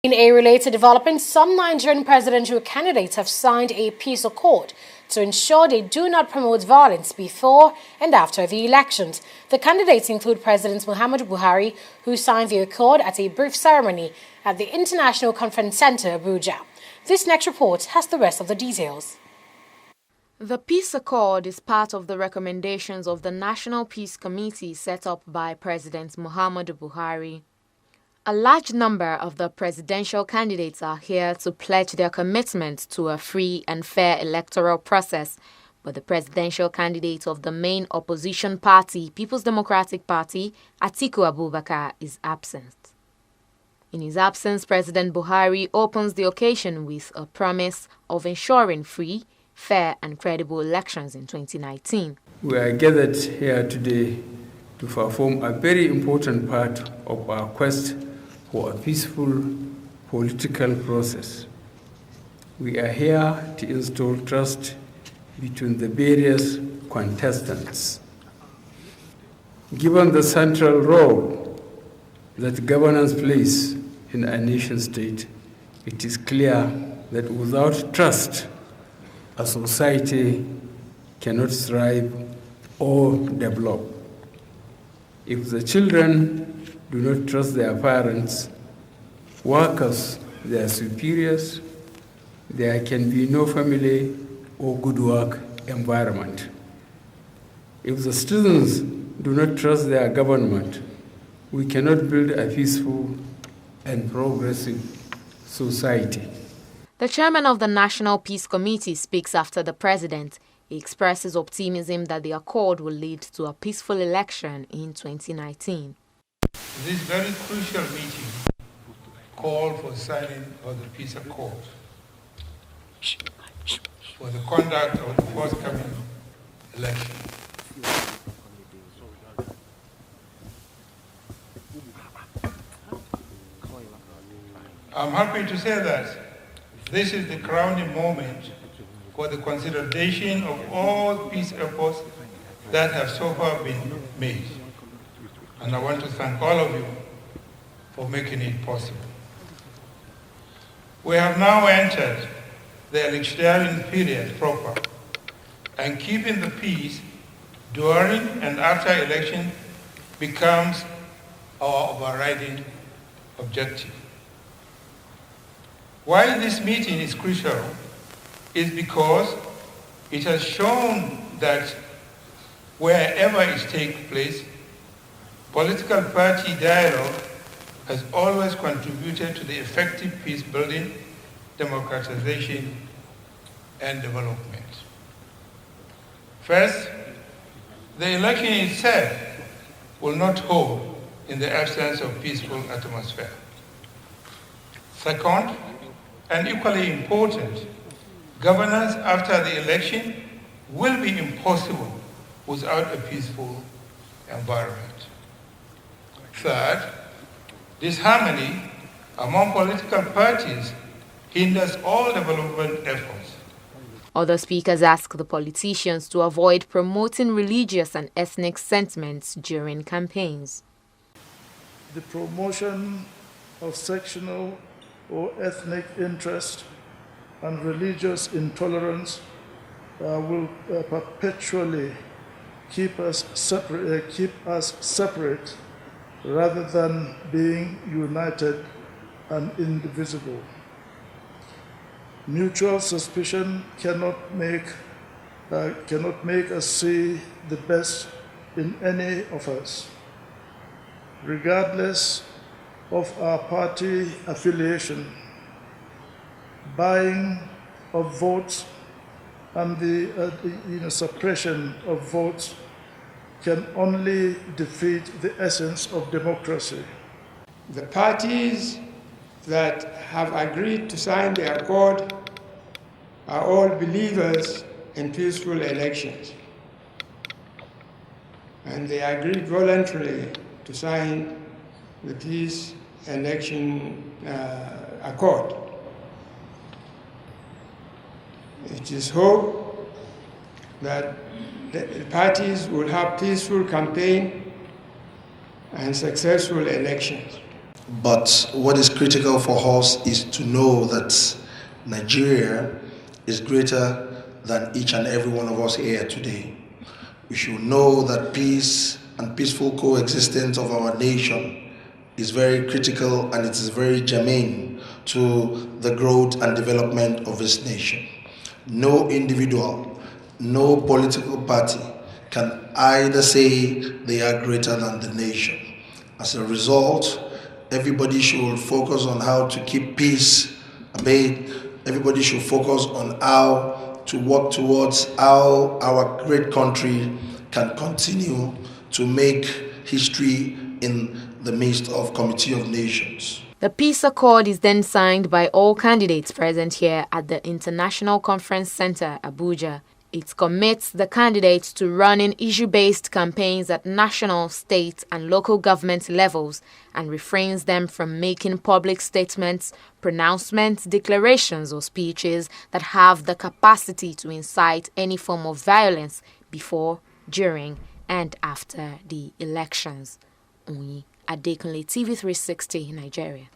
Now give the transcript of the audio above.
In a related development, some Nigerian presidential candidates have signed a peace accord to ensure they do not promote violence before and after the elections. The candidates include President Muhammadu Buhari, who signed the accord at a brief ceremony at the International Conference Center, Abuja. This next report has the rest of the details. The Peace Accord is part of the recommendations of the National Peace Committee set up by President Muhammadu Buhari. A large number of the presidential candidates are here to pledge their commitment to a free and fair electoral process, but the presidential candidate of the main opposition party, People's Democratic Party, Atiku Abubakar, is absent. In his absence, President Buhari opens the occasion with a promise of ensuring free, fair and credible elections in 2019. We are gathered here today to perform a very important part of our quest for a peaceful political process. We are here to install trust between the various contestants. Given the central role that governance plays in a nation state, it is clear that without trust, a society cannot thrive or develop. If the children do not trust their parents, workers, their superiors, there can be no family or good work environment. If the students do not trust their government, we cannot build a peaceful and progressive society. The chairman of the National Peace Committee speaks after the president. He expresses optimism that the accord will lead to a peaceful election in 2019. This very crucial meeting called for signing of the peace accord for the conduct of the forthcoming election. I'm happy to say that this is the crowning moment for the consolidation of all peace efforts that have so far been made. And I want to thank all of you for making it possible. We have now entered the electioneering period proper, and keeping the peace during and after election becomes our overriding objective. Why this meeting is crucial is because it has shown that wherever it takes place, political party dialogue has always contributed to the effective peace building, democratization, and development. First, the election itself will not hold in the absence of peaceful atmosphere. Second, and equally important, governance after the election will be impossible without a peaceful environment. Third, disharmony among political parties hinders all development efforts. Other speakers ask the politicians to avoid promoting religious and ethnic sentiments during campaigns. The promotion of sectional or ethnic interest and religious intolerance will perpetually keep us separate rather than being united and indivisible. Mutual suspicion cannot make us see the best in any of us, regardless of our party affiliation. Buying of votes and the suppression of votes can only defeat the essence of democracy. The parties that have agreed to sign the accord are all believers in peaceful elections. And they agreed voluntarily to sign the peace election accord. It is hoped that the parties will have peaceful campaign and successful elections. But what is critical for us is to know that Nigeria is greater than each and every one of us here today. We should know that peace and peaceful coexistence of our nation is very critical, and it is very germane to the growth and development of this nation. No individual, no political party can either say they are greater than the nation. As a result, everybody should focus on how to keep peace abate. Everybody should focus on how to work towards how our great country can continue to make history in the midst of Committee of Nations. The peace accord is then signed by all candidates present here at the International Conference Center, Abuja. It commits the candidates to running issue-based campaigns at national, state, and local government levels and refrains them from making public statements, pronouncements, declarations, or speeches that have the capacity to incite any form of violence before, during, and after the elections. Adekunle, TV360, Nigeria.